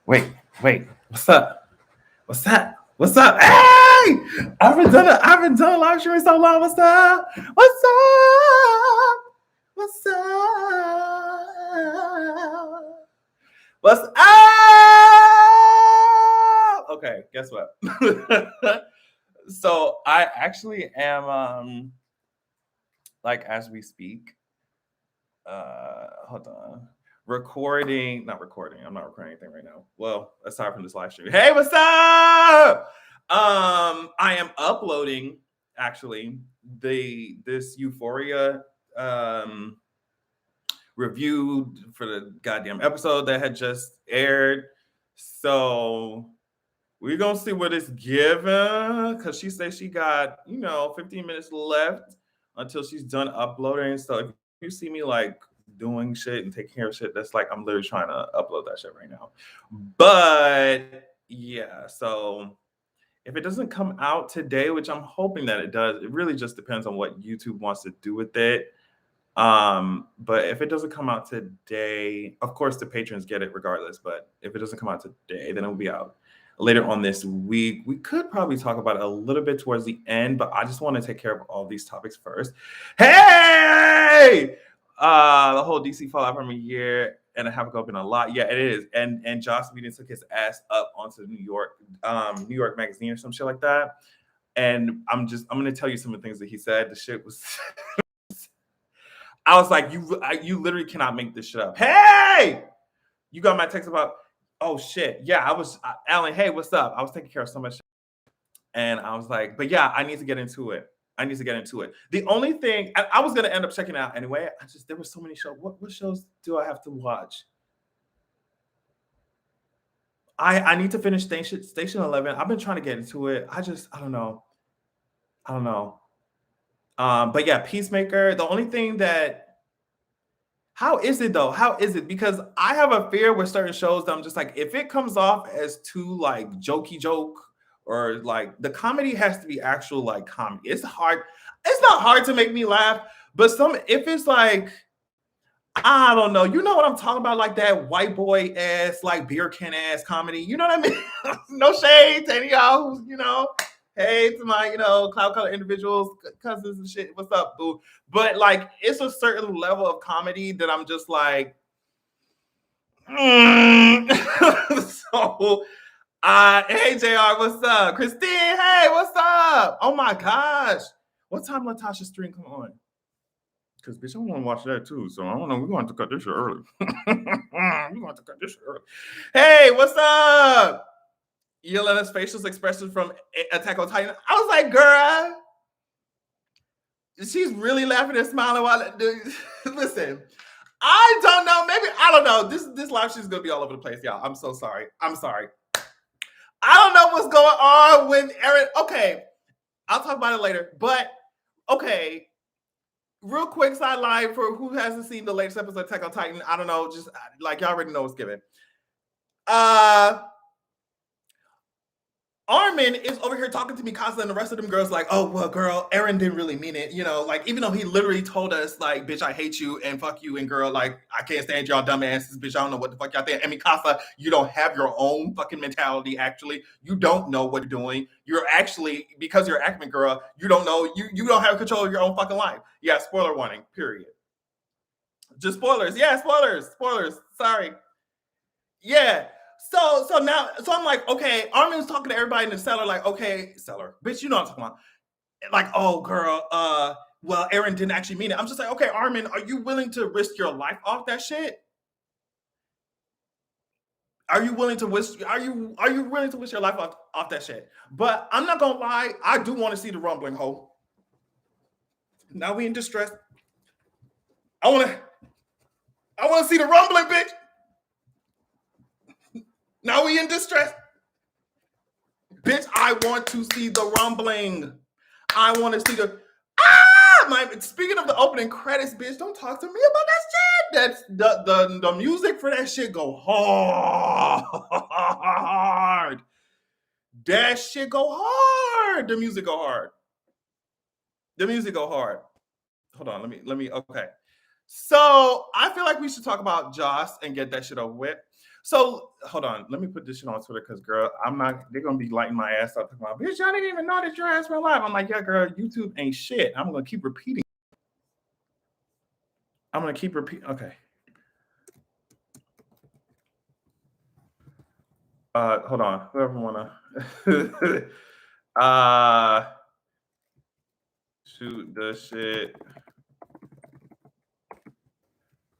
Wait, what's up? What's up? What's up? Hey! I haven't done a live stream in so long. What's up? What's up? What's up? What's up? Okay, guess what? So I actually am like as we speak, hold on. Not recording. I'm not recording anything right now. Well, aside from this live stream. Hey, what's up? I am uploading actually this Euphoria review for the goddamn episode that had just aired. So we're gonna see what it's given because she says she got 15 minutes left until she's done uploading. So if you see me like doing shit and taking care of shit, that's like I'm literally trying to upload that shit right now. But yeah, so if it doesn't come out today, which I'm hoping that it does, it really just depends on what YouTube wants to do with it. But if it doesn't come out today, of course the patrons get it regardless. But if it doesn't come out today, then it'll be out later on this week. We could probably talk about it a little bit towards the end, but I just want to take care of all these topics first. Hey! The whole DC fallout from a year and a half ago been a lot. Yeah, it is. And Joss Whedon took his ass up onto New York Magazine or some shit like that. And I'm gonna tell you some of the things that he said. The shit was I was like, you literally cannot make this shit up. Hey! You got my text about, oh shit. Yeah, I was Alan, hey, what's up? I was taking care of so much shit. And I was like, but yeah, I need to get into it. The only thing I was gonna end up checking out anyway. There were so many shows. What shows do I have to watch? I need to finish Station 11. I've been trying to get into it. I don't know. But yeah, Peacemaker. The only thing that, how is it though? How is it? Because I have a fear with certain shows that I'm just like, if it comes off as too like jokey joke, or like the comedy has to be actual like comedy. It's hard. It's not hard to make me laugh, but if it's like, I don't know, you know what I'm talking about, like that white boy ass, like beer can ass comedy. You know what I mean? No shade to any of y'all who's, hey to my, cloud color individuals, cousins and shit. What's up, boo? But like, it's a certain level of comedy that I'm just like, so. Hey JR, what's up? Christine, hey, what's up? Oh my gosh. What time Latasha's stream come on? Because bitch, I want to watch that too. So I don't know. We're going to cut this shit early. Hey, what's up? Yelena's facial expressions from Attack on Titan. I was like, girl, she's really laughing and smiling while listen. I don't know. Maybe I don't know. This live stream is gonna be all over the place, y'all. I'm so sorry. I don't know what's going on with Aaron. Okay, I'll talk about it later. But okay, real quick sideline for who hasn't seen the latest episode of Attack on Titan. I don't know, just like y'all already know what's given. Armin is over here talking to Mikasa and the rest of them girls like, oh, well, girl, Eren didn't really mean it. Like, even though he literally told us, like, bitch, I hate you and fuck you. And girl, like, I can't stand y'all dumbasses, bitch. I don't know what the fuck y'all think. And Mikasa, you don't have your own fucking mentality, actually. You don't know what you're doing. You're actually, because you're acting girl, you don't know, you don't have control of your own fucking life. Yeah, spoiler warning, period. Just spoilers. Yeah, spoilers. Sorry. Yeah. So I'm like, okay, Armin's talking to everybody in the cellar, like, okay, cellar, bitch, you know what I'm talking about. Like, oh, girl, well, Eren didn't actually mean it. I'm just like, okay, Armin, are you willing to risk your life off that shit? Are you willing to wish your life off that shit? But I'm not gonna lie, I do want to see the rumbling hoe. Now we in distress. I wanna see the rumbling, bitch. Now we in distress. Bitch, I want to see the rumbling. I want to see the... Speaking of the opening credits, bitch, don't talk to me about that shit. That's the music for that shit go hard. That shit go hard. The music go hard. Hold on, let me, okay. So I feel like we should talk about Joss and get that shit over with. So hold on, let me put this shit on Twitter because girl, I'm not. They're gonna be lighting my ass up talking about, bitch, y'all didn't even know that your ass went live. I'm like, yeah, girl, YouTube ain't shit. I'm gonna keep repeating. I'm gonna keep repeating. Okay. Hold on. Whoever wanna shoot the shit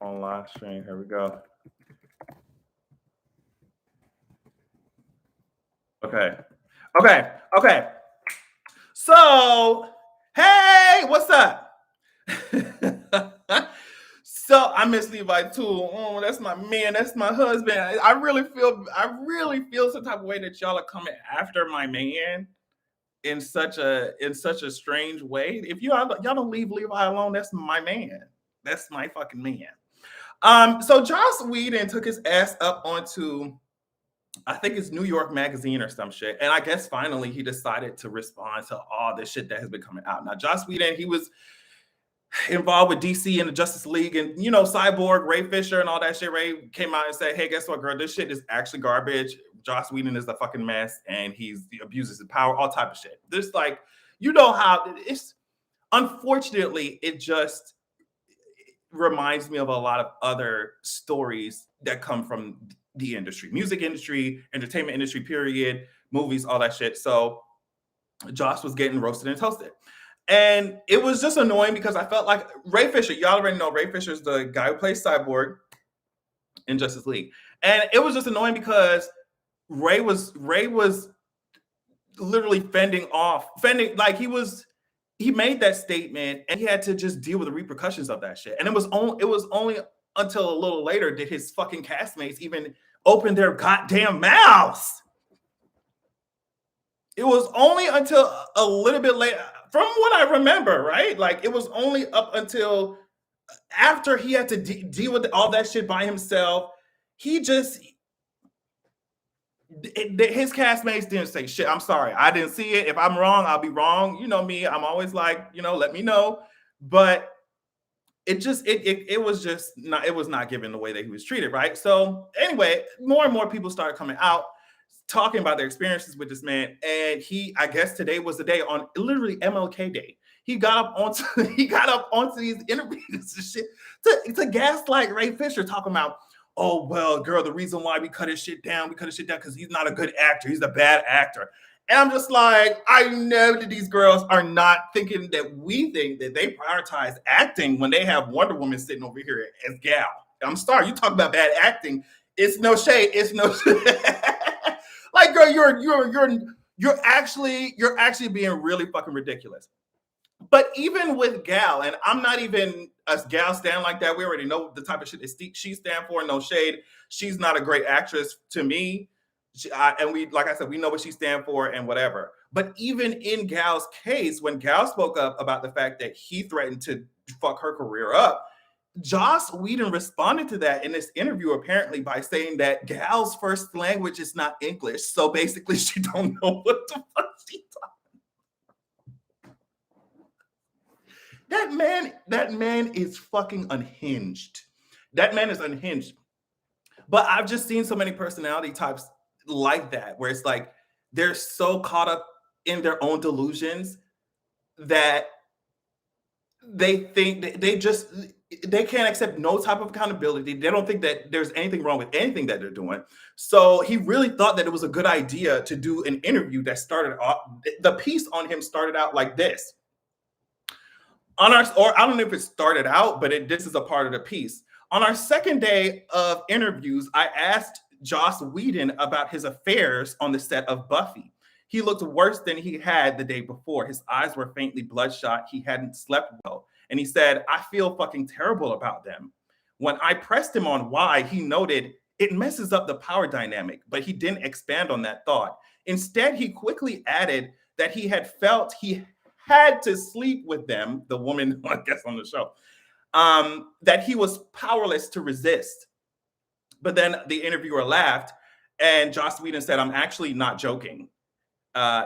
on live stream. Here we go. Okay. So, hey, what's up? So I miss Levi too. Oh, that's my man. That's my husband. I really feel some type of way that y'all are coming after my man in such a strange way. If y'all don't leave Levi alone, that's my man. That's my fucking man. So Joss Whedon took his ass up onto, I think it's New York Magazine or some shit. And I guess finally he decided to respond to all this shit that has been coming out. Now, Joss Whedon, he was involved with DC and the Justice League and, Cyborg, Ray Fisher and all that shit. Ray came out and said, hey, guess what, girl? This shit is actually garbage. Joss Whedon is a fucking mess and he abuses his power, all type of shit. There's like, how it's, unfortunately, it just reminds me of a lot of other stories that come from the industry, music industry, entertainment industry, period, movies, all that shit. So Joss was getting roasted and toasted. And it was just annoying because I felt like Ray Fisher, y'all already know Ray Fisher is the guy who plays Cyborg in Justice League. And it was just annoying because Ray was literally fending, like he made that statement and he had to just deal with the repercussions of that shit. And it was only until a little later did his fucking castmates even open their goddamn mouths. It was only until a little bit later, from what I remember, right? Like it was only up until after he had to deal with all that shit by himself. His castmates didn't say shit. I'm sorry, I didn't see it. If I'm wrong, I'll be wrong. You know me, I'm always like, let me know. But it was not given the way that he was treated, right? So anyway, more and more people started coming out talking about their experiences with this man. And I guess today was the day, on literally MLK Day, he got up onto these interviews and shit to gaslight Ray Fisher, talking about, oh, well, girl, the reason why we cut his shit down because he's not a good actor. He's a bad actor. And I'm just like, I know that these girls are not thinking that we think that they prioritize acting when they have Wonder Woman sitting over here as Gal. I'm sorry, you talk about bad acting. It's no shade. It's no like, girl, you're actually being really fucking ridiculous. But even with Gal, and I'm not even a Gal stan like that. We already know the type of shit that she stands for. No shade. She's not a great actress to me. Like I said, we know what she stands for and whatever. But even in Gal's case, when Gal spoke up about the fact that he threatened to fuck her career up, Joss Whedon responded to that in this interview apparently by saying that Gal's first language is not English. So basically she don't know what the fuck she's talking. That man is fucking unhinged. That man is unhinged. But I've just seen so many personality types like that, where it's like they're so caught up in their own delusions that they think they can't accept no type of accountability. They don't think that there's anything wrong with anything that they're doing. So he really thought that it was a good idea to do an interview that started off, the piece on him started out like this. Or I don't know if it started out, but this is a part of the piece. On our second day of interviews, I asked Joss Whedon about his affairs on the set of Buffy. He looked worse than he had the day before. His eyes were faintly bloodshot. He hadn't slept well. And he said, I feel fucking terrible about them. When I pressed him on why, he noted, it messes up the power dynamic, but he didn't expand on that thought. Instead, he quickly added that he had felt he had to sleep with them, the woman, I guess, on the show, that he was powerless to resist. But then the interviewer laughed, and Joss Whedon said, I'm actually not joking.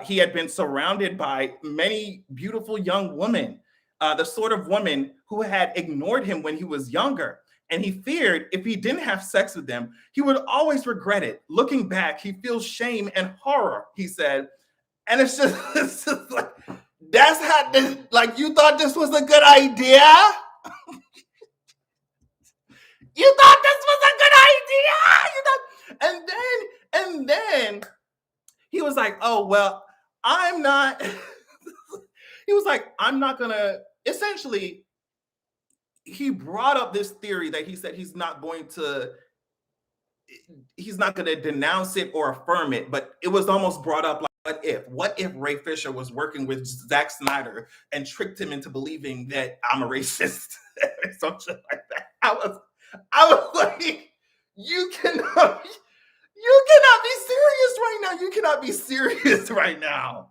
He had been surrounded by many beautiful young women, the sort of women who had ignored him when he was younger. And he feared if he didn't have sex with them, he would always regret it. Looking back, he feels shame and horror, he said. And it's just like, that's how this, like, you thought this was a good idea? You thought this was a good idea? You thought, and then he was like, oh, well, I'm not, he was like, I'm not gonna, essentially, he brought up this theory that he said he's not going to denounce it or affirm it, but it was almost brought up like, what if Ray Fisher was working with Zack Snyder and tricked him into believing that I'm a racist or something like that? I was like, you cannot be serious right now. You cannot be serious right now.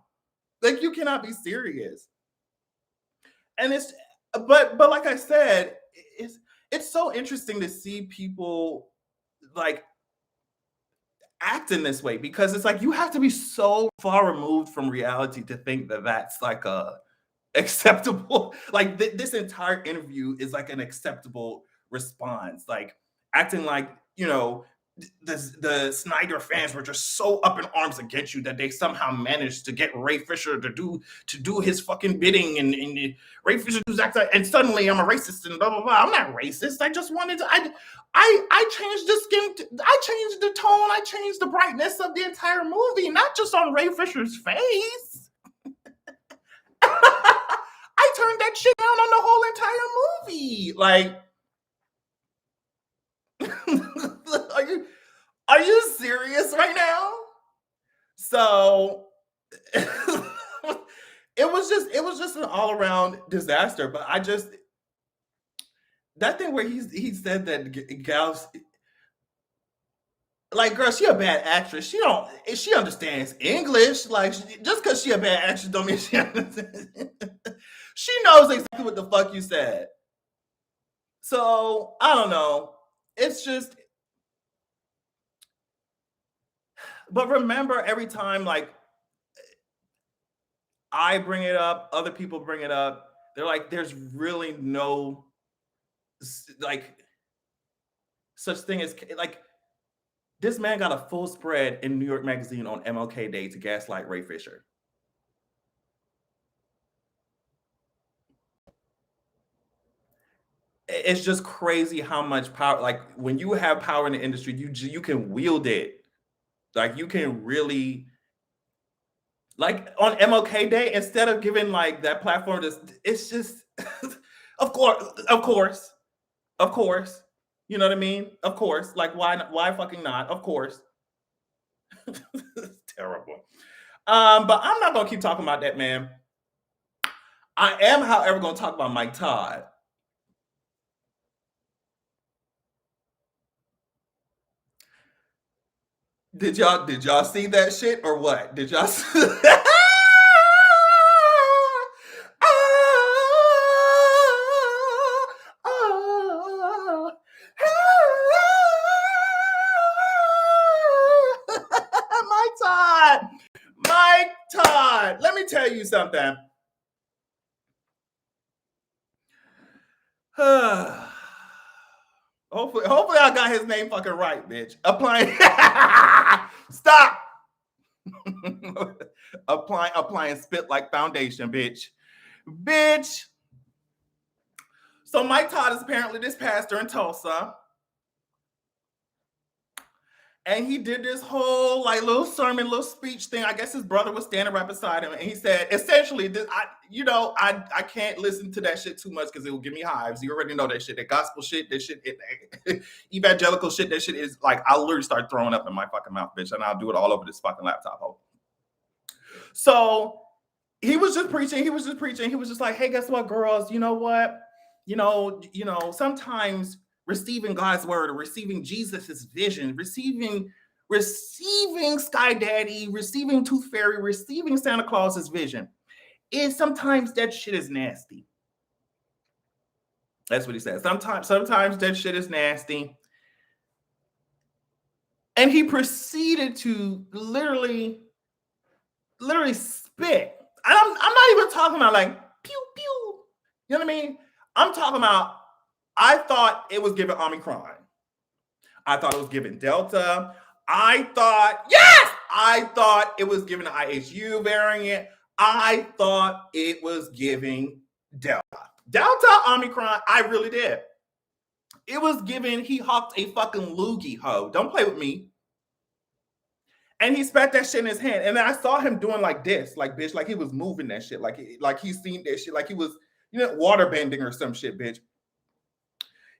Like, you cannot be serious. And but like I said, it's so interesting to see people like act in this way, because it's like you have to be so far removed from reality to think that that's like a acceptable, like this entire interview is like an acceptable response, like acting like, you know, the Snyder fans were just so up in arms against you that they somehow managed to get Ray Fisher to do his fucking bidding, and Ray Fisher does that, and suddenly I'm a racist and blah blah blah. I'm not racist. I just wanted to. I changed the skin. I changed the tone. I changed the brightness of the entire movie, not just on Ray Fisher's face. I turned that shit down on the whole entire movie. Like, are you serious right now? So it was just an all around disaster. But that thing where he said that gals, like, girl, she a bad actress. She understands English. Like, just because she a bad actress don't mean she understands. She knows exactly what the fuck you said. So I don't know. It's just, but remember, every time like I bring it up, other people bring it up. They're like, there's really no like such thing as like, this man got a full spread in New York Magazine on MLK Day to gaslight Ray Fisher. It's just crazy how much power, like when you have power in the industry, you can wield it. Like, you can really, like on MLK Day, instead of giving like that platform, it's just of course. You know what I mean? Of course. Like, why fucking not? Of course. It's terrible. But I'm not gonna keep talking about that man. I am, however, gonna talk about Mike Todd. Did y'all see that shit or what? Did y'all see? Mike Todd. Let me tell you something. Hopefully I got his name fucking right, bitch. Stop. applying spit like foundation, bitch. So Mike Todd is apparently this pastor in Tulsa. And he did this whole like little sermon, little speech thing. I guess his brother was standing right beside him, and he said, essentially, I can't listen to that shit too much because it will give me hives. You already know that shit, that gospel shit, that shit, evangelical shit. That shit is like, I'll literally start throwing up in my fucking mouth, bitch, and I'll do it all over this fucking laptop. So he was just preaching. He was just like, hey, guess what, girls? You know what? Sometimes receiving God's word or receiving Jesus's vision, receiving Sky Daddy, receiving Tooth Fairy, receiving Santa Claus's vision, is sometimes that shit is nasty. That's what he said. Sometimes that shit is nasty. And he proceeded to literally spit. I'm not even talking about like pew pew. You know what I mean? I'm talking about I thought it was giving Omicron. I thought it was giving Delta. I thought it was giving the IHU variant. I thought it was giving Delta. Delta, Omicron, I really did. It was giving, he hawked a fucking loogie, ho. Don't play with me. And he spat that shit in his hand. And then I saw him doing like this, like, bitch, like he was moving that shit. Like he seen that shit, like he was, water bending or some shit, bitch.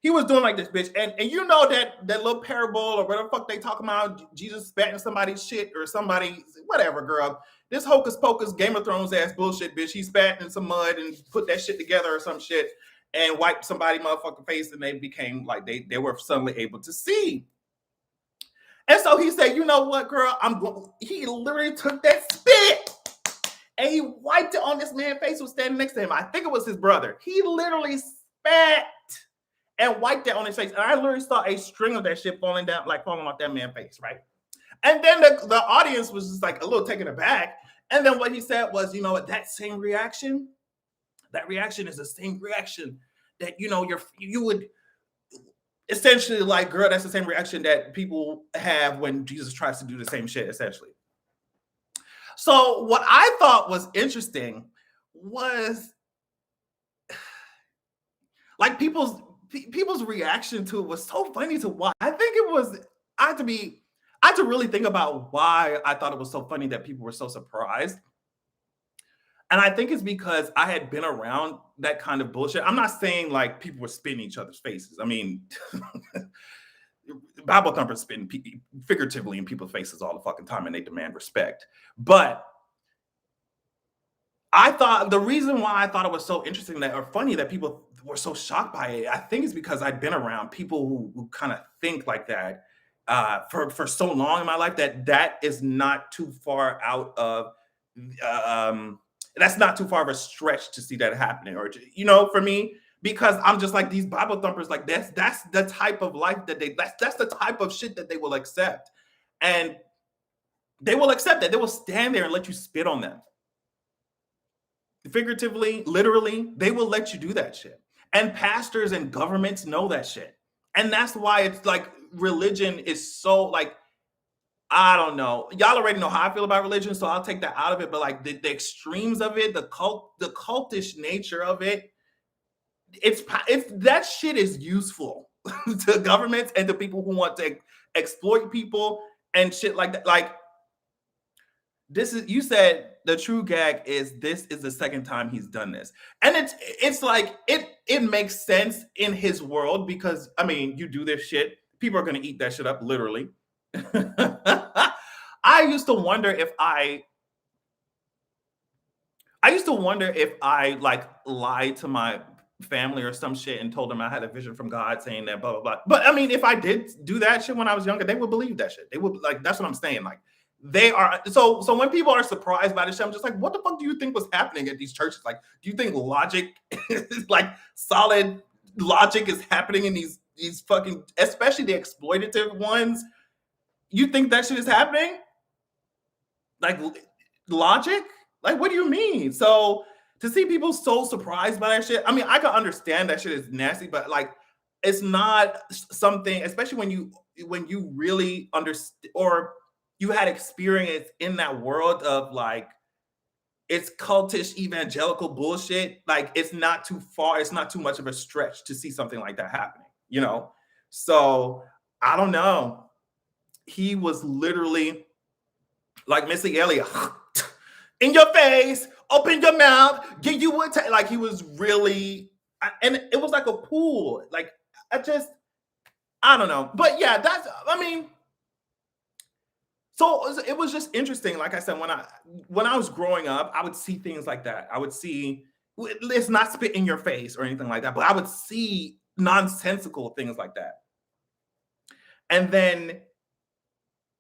He was doing like this, bitch. And you know that little parable or whatever the fuck they talking about, Jesus spat in somebody's shit or somebody, whatever, girl. This hocus pocus Game of Thrones ass bullshit, bitch. He spat in some mud and put that shit together or some shit and wiped somebody's motherfucking face, and they became like they were suddenly able to see. And so he said, you know what, girl? He literally took that spit and he wiped it on this man's face who was standing next to him. I think it was his brother. He literally spat and wiped that on his face. And I literally saw a string of that shit falling off that man's face, right? And then the audience was just like a little taken aback. And then what he said was, you know what, that reaction is the same reaction that, you would essentially, like, girl, that's the same reaction that people have when Jesus tries to do the same shit, essentially. So what I thought was interesting was like people's reaction to it was so funny to watch. I think it was, I had to really think about why I thought it was so funny that people were so surprised. And I think it's because I had been around that kind of bullshit. I'm not saying like people were spitting each other's faces. I mean, Bible thumpers spitting figuratively in people's faces all the fucking time, and they demand respect. But I thought the reason why I thought it was so interesting or funny that people were so shocked by it, I think is because I'd been around people who kind of think like that for so long in my life that is not too far out of that's not too far of a stretch to see that happening, or for me, because I'm just like, these Bible thumpers, like that's the type of life that that's the type of shit that they will accept, and they will accept that. They will stand there and let you spit on them, figuratively, literally. They will let you do that shit, and pastors and governments know that shit, and that's why it's like religion is so like, I don't know. Y'all already know how I feel about religion, so I'll take that out of it. But like the extremes of it, the cultish nature of it, it's that shit is useful to governments and to people who want to exploit people and shit like that. Like, you said the true gag is this is the second time he's done this, and it's like it makes sense in his world, because I mean, you do this shit, people are gonna eat that shit up, literally. I used to wonder if I like lied to my family or some shit and told them I had a vision from God saying that blah blah blah. But I mean, if I did do that shit when I was younger, they would believe that shit. They would, like, that's what I'm saying. Like, they are so when people are surprised by this shit, I'm just like, what the fuck do you think was happening at these churches? Like, do you think logic like solid logic is happening in these fucking, especially the exploitative ones? You think that shit is happening? Like, logic? Like, what do you mean? So to see people so surprised by that shit, I mean, I can understand that shit is nasty, but like, it's not something, especially when you really understand, or you had experience in that world of like, it's cultish evangelical bullshit. Like, it's not too far, it's not too much of a stretch to see something like that happening, So I don't know. He was literally like Missy Elliott, in your face, open your mouth, give you what like he was really, and it was like a pool. Like, I don't know. But yeah, so it was just interesting. Like I said, when I was growing up, I would see things like that. I would see, let's not spit in your face or anything like that, but I would see nonsensical things like that. And then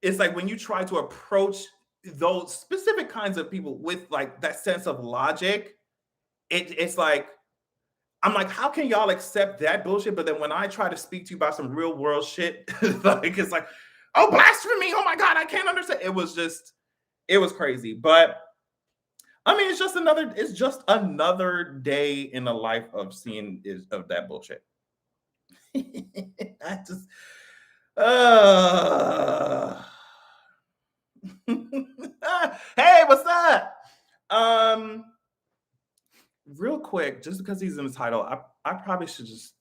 it's like, when you try to approach those specific kinds of people with like that sense of logic, it's like, I'm like, how can y'all accept that bullshit? But then when I try to speak to you about some real world shit, like, it's like, oh, blasphemy! Oh my God, I can't understand. It was crazy. But I mean, it's just another day in the life of that bullshit. I just, uh, hey, what's up? Um, Real quick, just because he's in the title, I probably should just.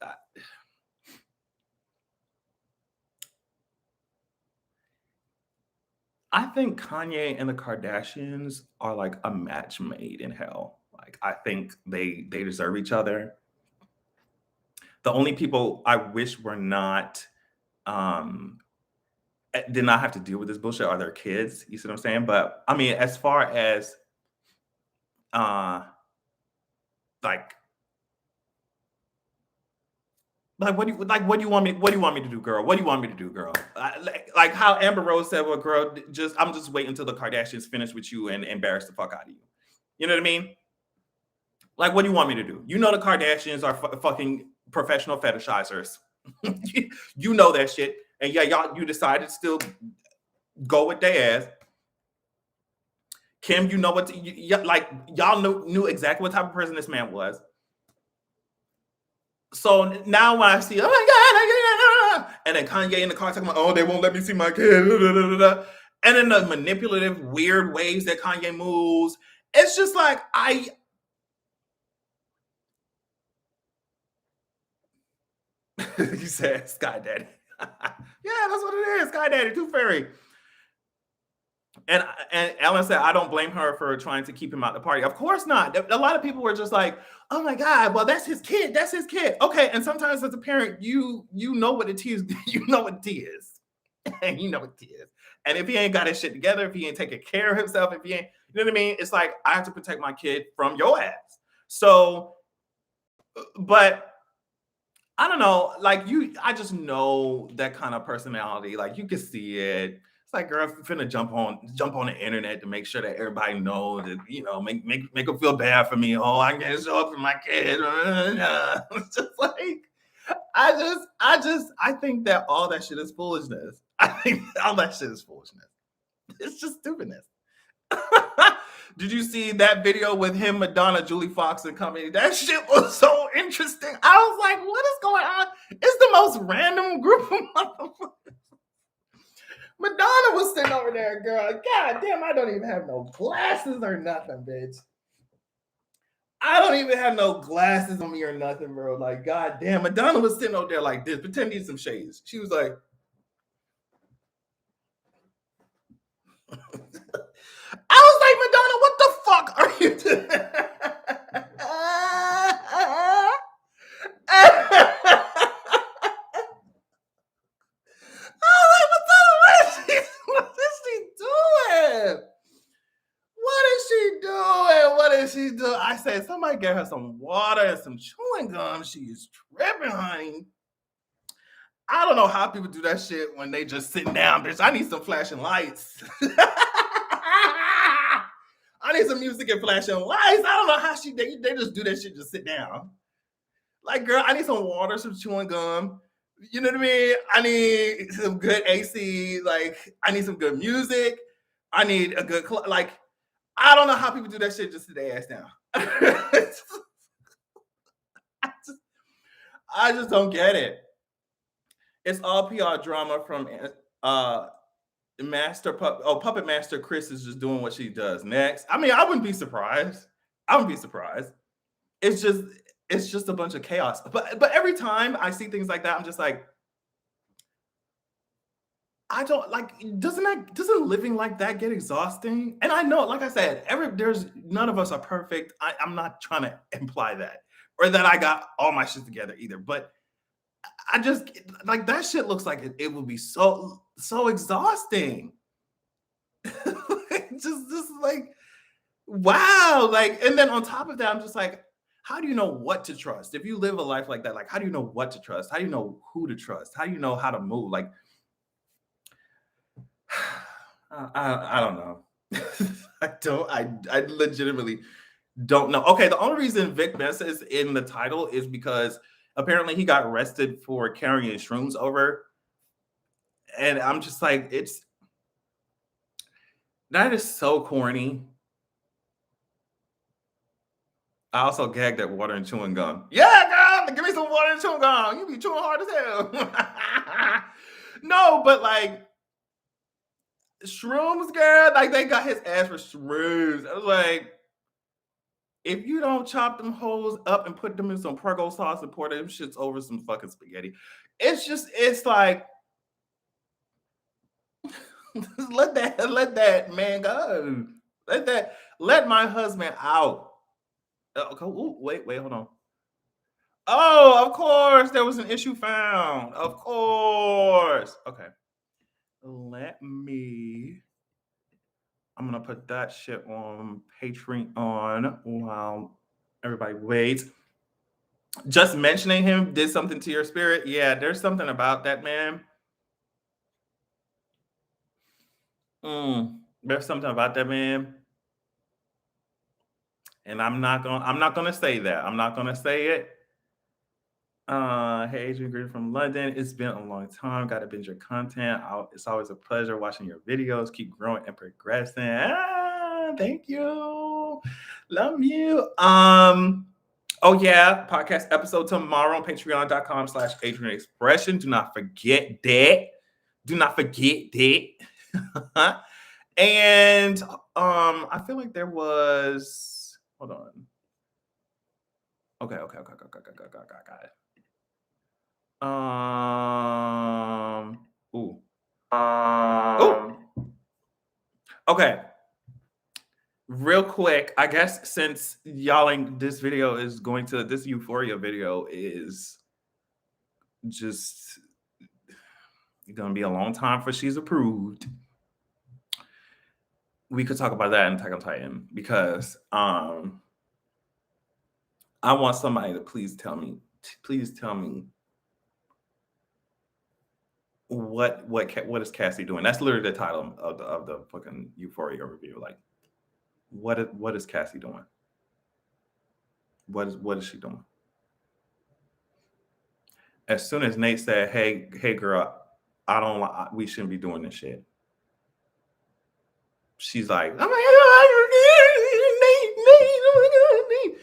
I think Kanye and the Kardashians are like a match made in hell. Like I think they deserve each other. The only people I wish were not um did not have to deal with this bullshit are their kids. You see what I'm saying? But I mean, as far as uh like what do you want me to do, girl? What do you want me to do, girl? Like how Amber Rose said, well, girl, just I'm just waiting until the Kardashians finish with you and embarrass the fuck out of you. You know what I mean? Like, what do you want me to do? You know the Kardashians are fucking professional fetishizers. You know that shit. And yeah, y'all, you decided to still go with their ass. Kim, you know what? Like, y'all knew exactly what type of person this man was. So now when I see, oh my God, and then Kanye in the car talking about, oh, they won't let me see my kid. And then the manipulative, weird ways that Kanye moves. It's just like, you said Sky Daddy. Yeah, that's what it is. Sky Daddy, Tooth Fairy. And Ellen said, I don't blame her for trying to keep him out the party. Of course not. A lot of people were just like, oh my God, well, that's his kid. That's his kid. Okay. And sometimes as a parent, you know what it is. You know what it is. And you know what it is. And if he ain't got his shit together, if he ain't taking care of himself, if he ain't, you know what I mean? It's like, I have to protect my kid from your ass. So, but I don't know, like I just know that kind of personality. Like you can see it. It's like, girl, if you're finna jump on the internet to make sure that everybody knows that, make them feel bad for me. Oh, I can't show up for my kid. It's just like, I think that all that shit is foolishness. I think all that shit is foolishness. It's just stupidness. Did you see that video with him, Madonna, Julie Fox, and company? That shit was so interesting. I was like, what is going on? It's the most random group of motherfuckers. Madonna was sitting over there, girl. God damn, I don't even have no glasses or nothing, bitch. I don't even have no glasses on me or nothing, bro. Like, god damn, Madonna was sitting over there like this, pretending some shades. She was like, I was like, Madonna, what the fuck are you doing? I was like, Madonna, what is she doing? What is she doing? I said, somebody get her some water and some chewing gum. She is tripping, honey. I don't know how people do that shit when they just sitting down, bitch. I need some flashing lights. I need some music and flashing lights. I don't know how they just do that shit, just sit down. Like, girl, I need some water, some chewing gum. You know what I mean? I need some good AC. Like, I need some good music. I need a good, like, I don't know how people do that shit, just sit their ass down. I just don't get it. It's all PR drama from Puppet Master Chris is just doing what she does next. I mean, I wouldn't be surprised. It's just a bunch of chaos. But every time I see things like that, I'm just like, I don't like. Doesn't living like that get exhausting? And I know, like I said, there's none of us are perfect. I'm not trying to imply that or that I got all my shit together either. But I just like that shit looks like it would be so exhausting. just like wow, like, and then on top of that, I'm just like, how do you know what to trust if you live a life like that? Like, how do you know what to trust? How do you know who to trust? How do you know how to move? Like, I don't know. I legitimately don't know. Okay, the only reason Vic Mensa is in the title is because apparently he got arrested for carrying shrooms over. And I'm just like, that is so corny. I also gagged at water and chewing gum. Yeah, girl. Give me some water and chewing gum. You be chewing hard as hell. No, but like shrooms, girl. Like they got his ass for shrooms. I was like, if you don't chop them hoes up and put them in some Prego sauce and pour them shits over some fucking spaghetti, it's like let that man go. Let my husband out. Okay, ooh, wait, hold on. Oh, of course, there was an issue found. Of course. Okay. I'm gonna put that shit on Patreon while everybody waits. Just mentioning him did something to your spirit. Yeah, there's something about that man. There's something about that man. And I'm not gonna say that. I'm not gonna say it. Hey, Adrian Green from London. It's been a long time. Got to binge your content. It's always a pleasure watching your videos. Keep growing and progressing. Thank you. Love you. Oh yeah, podcast episode tomorrow on patreon.com/Adrian Expression. Do not forget that. And I feel like there was. Hold on. Okay. Got it. Ooh. Okay. Real quick, I guess since this video is this Euphoria video is just gonna be a long time for she's approved. We could talk about that in Attack on Titan because I want somebody to please tell me what is Cassie doing? That's literally the title of the fucking Euphoria review. Like, what is Cassie doing? What is she doing? As soon as Nate said, "Hey, girl, we shouldn't be doing this shit," she's like, "Oh my god, Nate!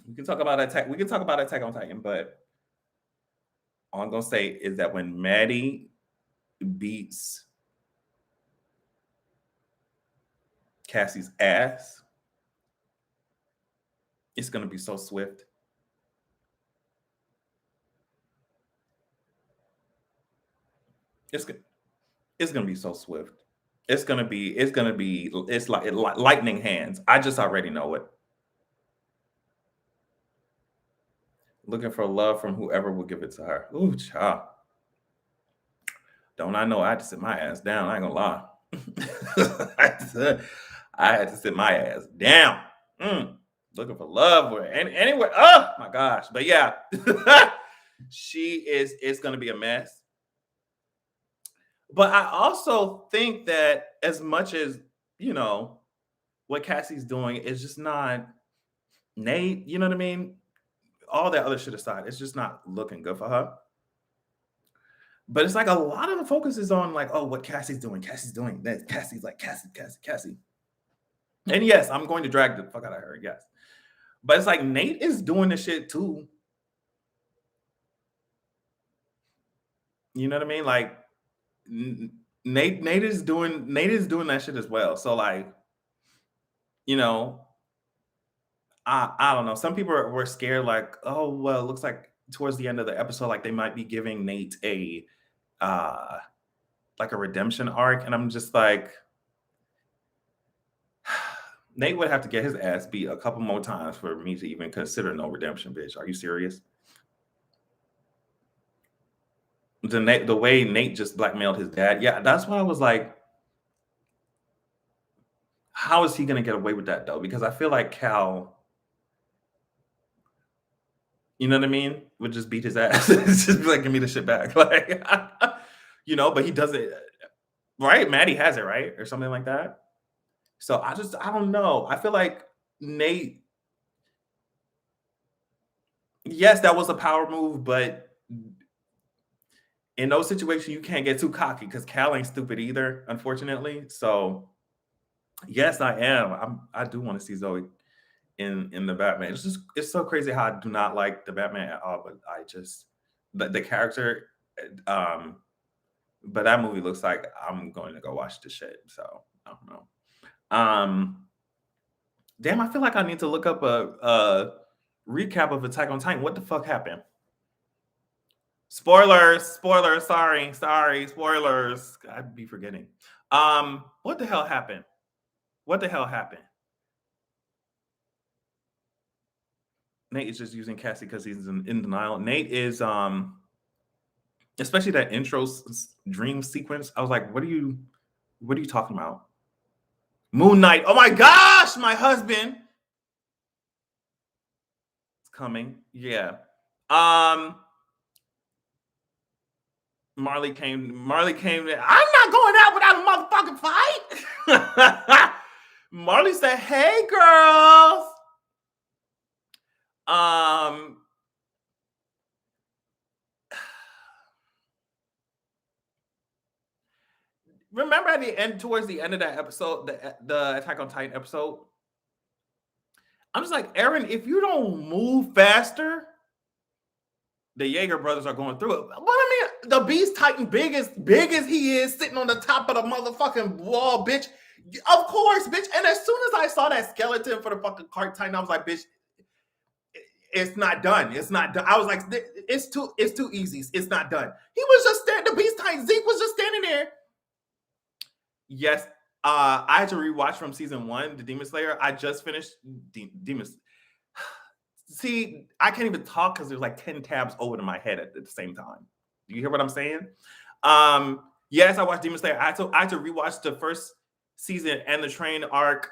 We can talk about Attack. We can talk about Attack on Titan, but all I'm gonna say is that when Maddie beats Cassie's ass, it's gonna be so swift. It's gonna be so swift. It's like lightning hands. I just already know it. Looking for love from whoever will give it to her. Ooh, child. Don't I know I had to sit my ass down? I ain't gonna lie. I had to sit my ass down. Looking for love and anyway. Oh my gosh. But yeah, it's gonna be a mess. But I also think that as much as, what Cassie's doing is just not Nate, you know what I mean? All that other shit aside, it's just not looking good for her. But it's like a lot of the focus is on like, oh, what Cassie's doing. Cassie's doing this. Cassie's like, Cassie. And yes, I'm going to drag the fuck out of her, yes. But it's like Nate is doing this shit too. You know what I mean? Like Nate is doing that shit as well. So like, I don't know. Some people were scared, like, oh well, it looks like towards the end of the episode, like they might be giving Nate a like a redemption arc, and I'm just like, Nate would have to get his ass beat a couple more times for me to even consider no redemption, bitch. Are you serious? The way Nate just blackmailed his dad, yeah, that's why I was like, how is he gonna get away with that though? Because I feel like Cal, you know what I mean, would just beat his ass. Just be like, give me the shit back. Like, but he does it, right? Maddie has it, right? Or something like that. So I don't know. I feel like Nate, yes, that was a power move, but in those situations, you can't get too cocky because Cal ain't stupid either, unfortunately. So yes, I am. I do want to see Zoe in the Batman. It's so crazy how I do not like the Batman at all, but I just the character. Um, but that movie looks like I'm going to go watch the shit. So I don't know. Damn, I feel like I need to look up a recap of Attack on Titan. What the fuck happened? Spoilers, spoilers. Sorry, spoilers. I'd be forgetting. What the hell happened? What the hell happened? Nate is just using Cassie because he's in denial. Nate is especially that intro dream sequence. I was like, what are you talking about? Moon Knight. Oh my gosh, my husband is coming. Yeah. Marley came. I'm not going out without a motherfucking fight. Marley said, "Hey, girls." Remember at the end, towards the end of that episode, the Attack on Titan episode, I'm just like, Eren, if you don't move faster, the Jaeger brothers are going through it. But I mean, the Beast Titan, big as he is, sitting on the top of the motherfucking wall, bitch. Of course, bitch. And as soon as I saw that skeleton for the fucking Cart Titan, I was like, bitch, it's not done. It's not done. I was like, it's too easy. It's not done. He was just there. The Beast Titan Zeke was just standing there. Yes, I had to rewatch from season 1, the Demon Slayer. I just finished Demon. See, I can't even talk because there's like 10 tabs open in my head at the same time. Do you hear what I'm saying? Yes, I watched Demon Slayer. I had to rewatch the first season and the train arc,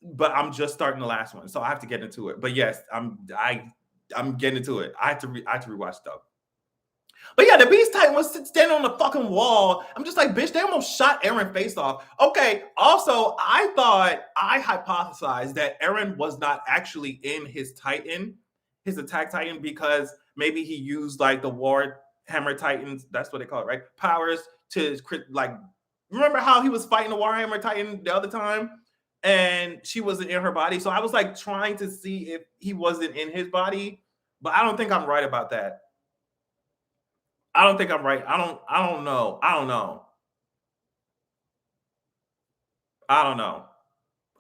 but I'm just starting the last one, so I have to get into it. But yes, I'm getting into it. I had to rewatch stuff. But yeah, the Beast Titan was standing on the fucking wall. I'm just like, bitch, they almost shot Eren face off. Okay, also, I hypothesized that Eren was not actually in his attack Titan, because maybe he used like the War Hammer Titans, that's what they call it, right? Powers to like, remember how he was fighting the Warhammer Titan the other time? And she wasn't in her body. So I was like trying to see if he wasn't in his body, but I don't think I'm right about that. I don't think I'm right. I don't know. I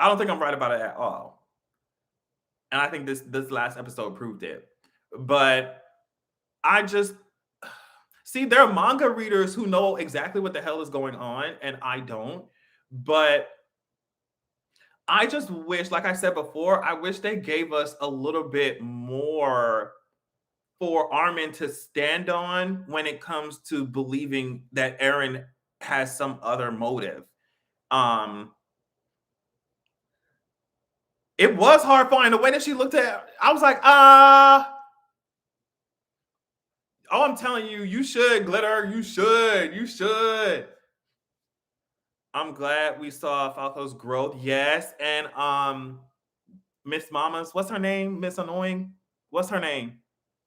don't think I'm right about it at all. And I think this last episode proved it. But I just see, there are manga readers who know exactly what the hell is going on, and I don't. But I just wish, like I said before, I wish they gave us a little bit more for Armin to stand on when it comes to believing that Eren has some other motive. It was hard finding the way that she looked at. I was like, oh, I'm telling you, you should, Glitter. You should. I'm glad we saw Falco's growth. Yes, and Miss Mamas, what's her name? Miss Annoying. What's her name?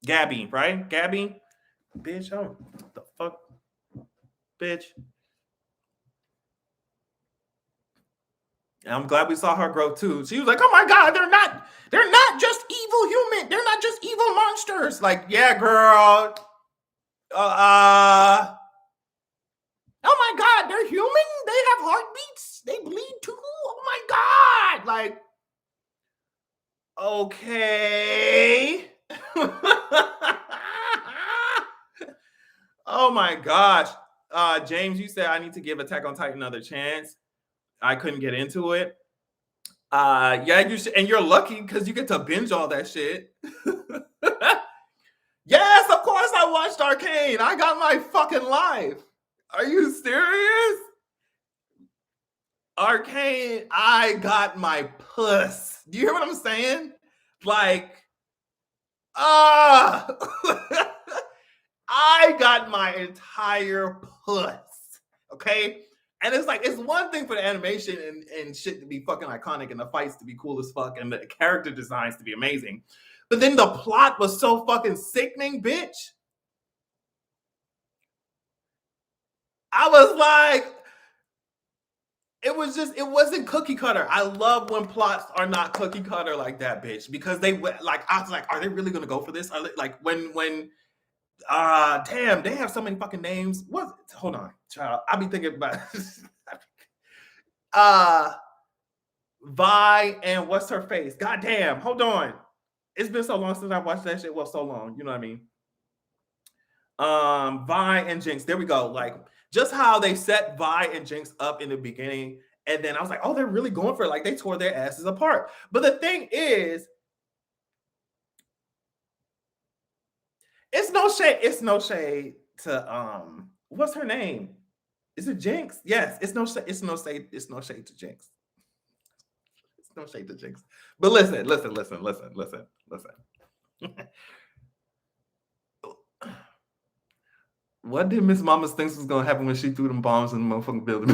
Gabby, right? Gabby? Bitch, oh, what the fuck? Bitch. And I'm glad we saw her grow too. She was like, oh my God, they're not just evil human. They're not just evil monsters. Like, yeah, girl. Oh my God, they're human? They have heartbeats? They bleed too? Oh my God. Like, okay. Oh my gosh. James, you said I need to give Attack on Titan another chance. I couldn't get into it. Yeah, you should, and you're lucky because you get to binge all that shit. Yes, of course I watched Arcane. I got my fucking life. Are you serious? Arcane, I got my puss. Do you hear what I'm saying? Like, I got my entire puss. Okay? And it's like, it's one thing for the animation and shit to be fucking iconic and the fights to be cool as fuck and the character designs to be amazing. But then the plot was so fucking sickening, bitch. I was like, it it wasn't cookie cutter. I love when plots are not cookie cutter like that, bitch, because I was like, are they really gonna go for this? Are they, like when damn, they have so many fucking names. What? Hold on, child. I be thinking about uh Vi and what's her face? God damn, hold on. It's been so long since I watched that shit. Well, so long, you know what I mean? Vi and Jinx. There we go. Like just how they set Vi and Jinx up in the beginning, and then I was like, oh, they're really going for it. Like they tore their asses apart. But the thing is, it's no shade to what's her name? Is it Jinx? Yes, it's no shade. It's no shade to Jinx. It's no shade to Jinx. But listen. What did Miss Mama think was gonna happen when she threw them bombs in the motherfucking building?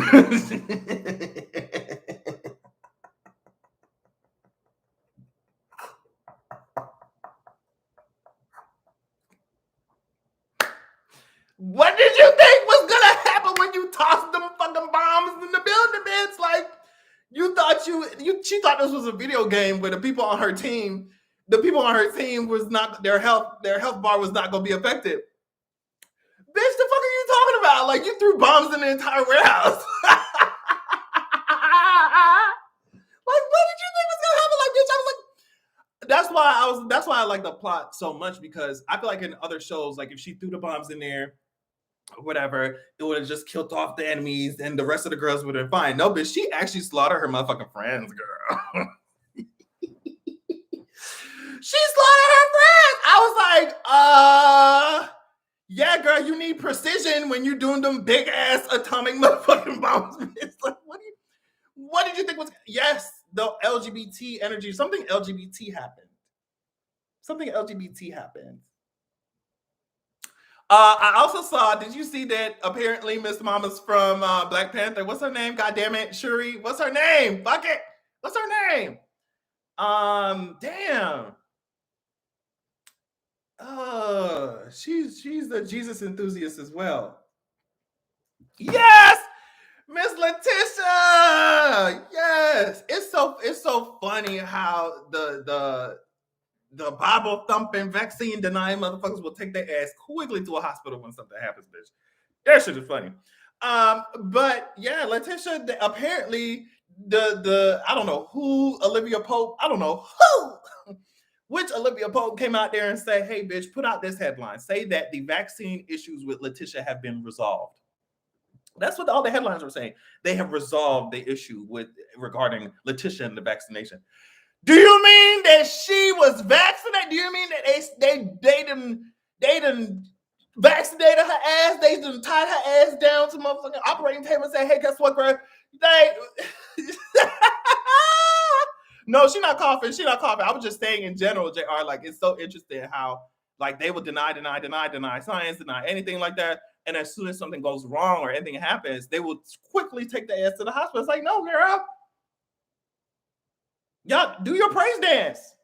What did you think was gonna happen when you tossed them fucking bombs in the building, bitch? Like she thought this was a video game where the people on her team was not their health bar was not gonna be affected. Bitch, the fuck are you talking about? Like you threw bombs in the entire warehouse. Like, what did you think was gonna happen? Like, bitch, I was like, that's why I like the plot so much, because I feel like in other shows, like if she threw the bombs in there, or whatever, it would have just killed off the enemies and the rest of the girls would have been fine. No, bitch, she actually slaughtered her motherfucking friends, girl. She slaughtered her friends. I was like, yeah, girl, you need precision when you're doing them big ass atomic motherfucking bombs. It's like, what did you think was? Yes, the LGBT energy. Something LGBT happened. I also saw. Did you see that? Apparently, Miss Mama's from Black Panther. What's her name? God damn it, Shuri. What's her name? Fuck it. What's her name? Damn. She's the Jesus enthusiast as well. Yes, Miss Letitia. Yes, it's so funny how the Bible thumping, vaccine denying motherfuckers will take their ass quickly to a hospital when something happens, bitch. That shit is funny. But yeah, Letitia apparently the I don't know who Olivia Pope. I don't know who. Which Olivia Pope came out there and said, hey, bitch, put out this headline. Say that the vaccine issues with Letitia have been resolved. That's what all the headlines were saying. They have resolved the issue regarding Letitia and the vaccination. Do you mean that she was vaccinated? Do you mean that they done vaccinated her ass? They done tied her ass down to motherfucking operating table and say, hey, guess what, girl? No, she's not coughing. I was just saying in general, JR, like it's so interesting how like they will deny science, deny anything like that. And as soon as something goes wrong or anything happens, they will quickly take the ass to the hospital. It's like, no, girl. Y'all do your praise dance.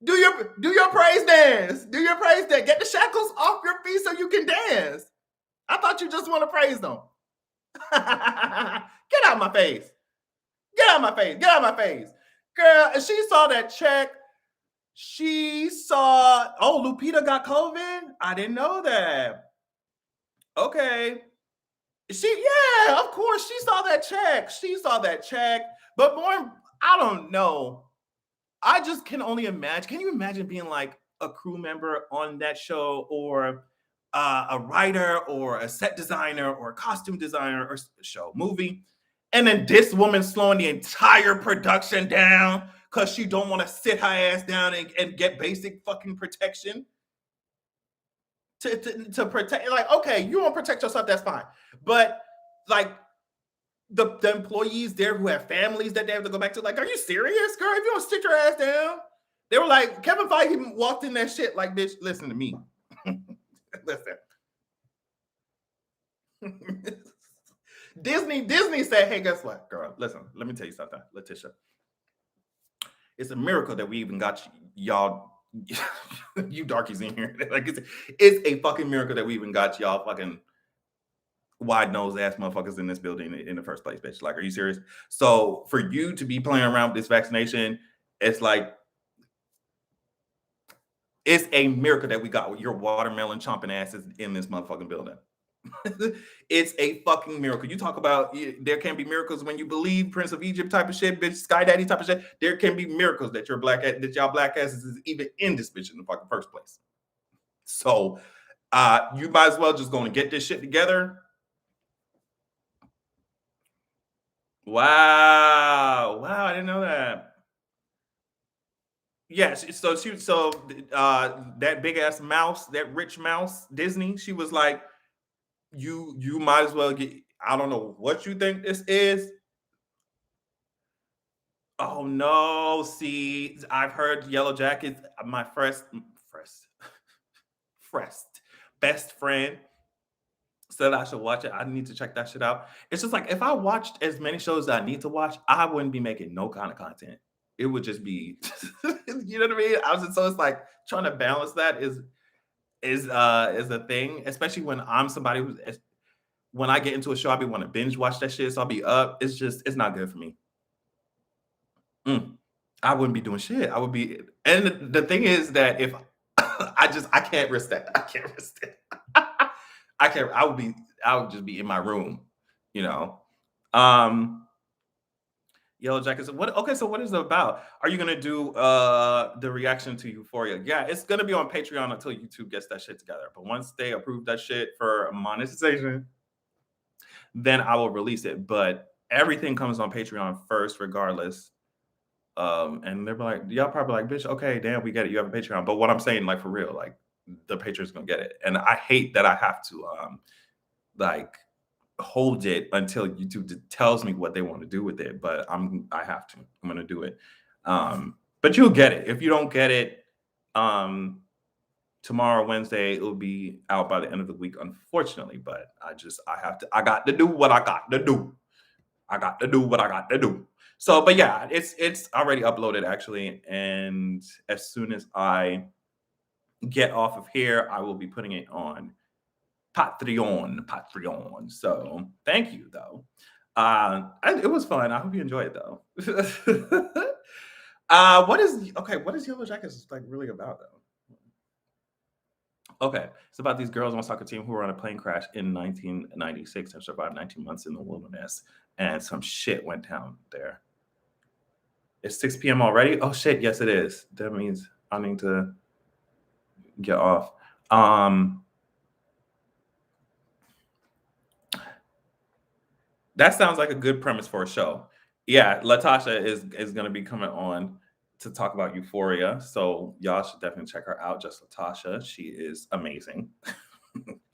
do your praise dance. Do your praise dance. Get the shackles off your feet so you can dance. I thought you just want to praise them. Get out of my face. Get out of my face. Girl, and she saw that check. She saw, Lupita got COVID? I didn't know that. Okay. Yeah, of course. She saw that check. But more, I don't know. I just can only imagine. Can you imagine being like a crew member on that show, or a writer or a set designer or a costume designer or movie? And then this woman slowing the entire production down because she don't want to sit her ass down and get basic fucking protection to protect. Like, okay, you want to protect yourself, that's fine. But like the employees there who have families that they have to go back to, like, are you serious, girl? If you don't sit your ass down. They were like, Kevin Feige walked in that shit like, bitch, listen to me. Listen. Disney said, hey, guess what, girl? Listen, let me tell you something, Letitia. It's a miracle that we even got y'all, you darkies in here. Like it's a fucking miracle that we even got y'all fucking wide nose ass motherfuckers in this building in the first place, bitch. Like, are you serious? So for you to be playing around with this vaccination, it's like it's a miracle that we got your watermelon chomping asses in this motherfucking building. It's a fucking miracle. You talk about there can be miracles when you believe Prince of Egypt type of shit, bitch, Sky Daddy type of shit. There can be miracles that y'all black asses is even in this bitch in the fucking first place. So you might as well just go and get this shit together. Wow. Wow, I didn't know that. Yes, that big ass mouse, that rich mouse, Disney, she was like, you might as well get I don't know what you think this is. Oh no, see, I've heard Yellow Jackets, my first first best friend said I should watch it. I need to check that shit out. It's just like if I watched as many shows that I need to watch, I wouldn't be making no kind of content. It would just be, you know what I mean? So it's like trying to balance that is a thing, especially when I'm somebody when I get into a show, I be want to binge watch that shit. So I'll be up. It's not good for me. Mm. I wouldn't be doing shit. I would be, and the thing is that if I can't risk that. I can't risk it. I can't. I would just be in my room, you know. Um, Yellow Jackets. What? Okay, so what is it about? Are you gonna do the reaction to Euphoria? Yeah, it's gonna be on Patreon until YouTube gets that shit together. But once they approve that shit for monetization, then I will release it. But everything comes on Patreon first, regardless. And they're like, y'all probably like, bitch, okay, damn, we get it. You have a Patreon. But what I'm saying, like for real, like the Patreon's gonna get it. And I hate that I have to like hold it until YouTube tells me what they want to do with it. But I have to. I'm gonna do it. But you'll get it. If you don't get it, tomorrow, Wednesday, it will be out by the end of the week, unfortunately. But I got to do what I got to do. I got to do what I got to do. So, but yeah, it's already uploaded actually, and as soon as I get off of here, I will be putting it on Patreon. So, thank you though. It was fun. I hope you enjoyed it though. What is okay? What is Yellow Jackets like really about though? Okay, it's about these girls on a soccer team who were on a plane crash in 1996 and survived 19 months in the wilderness, and some shit went down there. It's 6 p.m. already? Oh shit, yes it is. That means I need to get off. That sounds like a good premise for a show. Yeah, Latasha is gonna be coming on to talk about Euphoria. So y'all should definitely check her out. Just Latasha. She is amazing.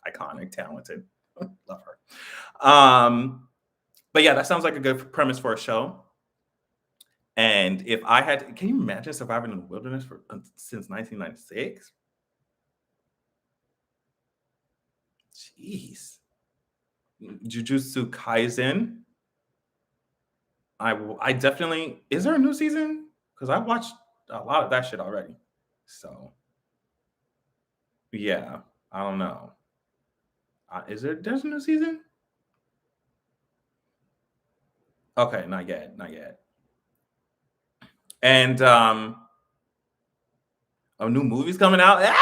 Iconic, talented. Love her. But yeah, that sounds like a good premise for a show. And if I had, can you imagine surviving in the wilderness since 1996? Jeez. Jujutsu Kaisen. I definitely, is there a new season? Because I watched a lot of that shit already. So yeah, I don't know. There's a new season? Okay, not yet, not yet. And a new movie's coming out. Hey,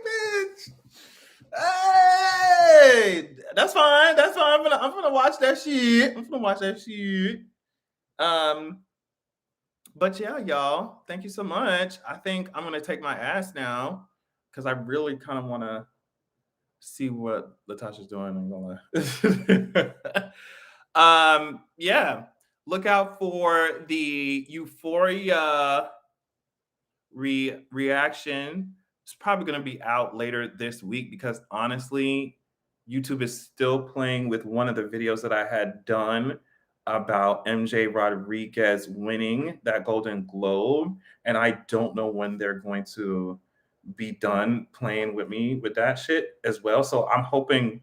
bitch. Hey, that's fine. That's fine. I'm gonna watch that shit. I'm gonna watch that shit. But yeah, y'all, thank you so much. I think I'm gonna take my ass now because I really kind of want to see what Latasha's doing. I'm gonna. Yeah, look out for the Euphoria reaction. It's probably going to be out later this week because honestly, YouTube is still playing with one of the videos that I had done about MJ Rodriguez winning that Golden Globe, and I don't know when they're going to be done playing with me with that shit as well. So I'm hoping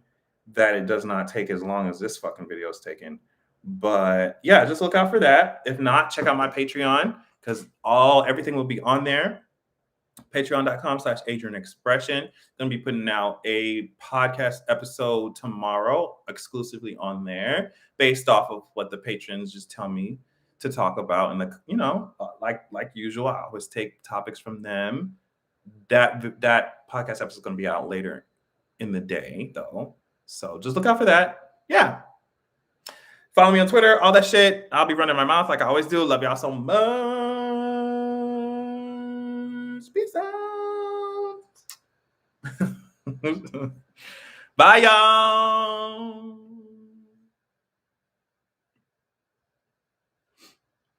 that it does not take as long as this fucking video is taking. But yeah, just look out for that. If not, check out my Patreon because everything will be on there. Patreon.com/Adrian Expression. Gonna be putting out a podcast episode tomorrow exclusively on there, based off of what the patrons just tell me to talk about. And like usual, I always take topics from them. That podcast episode is gonna be out later in the day, though. So just look out for that. Yeah. Follow me on Twitter, all that shit. I'll be running my mouth like I always do. Love y'all so much. Peace out. Bye, y'all.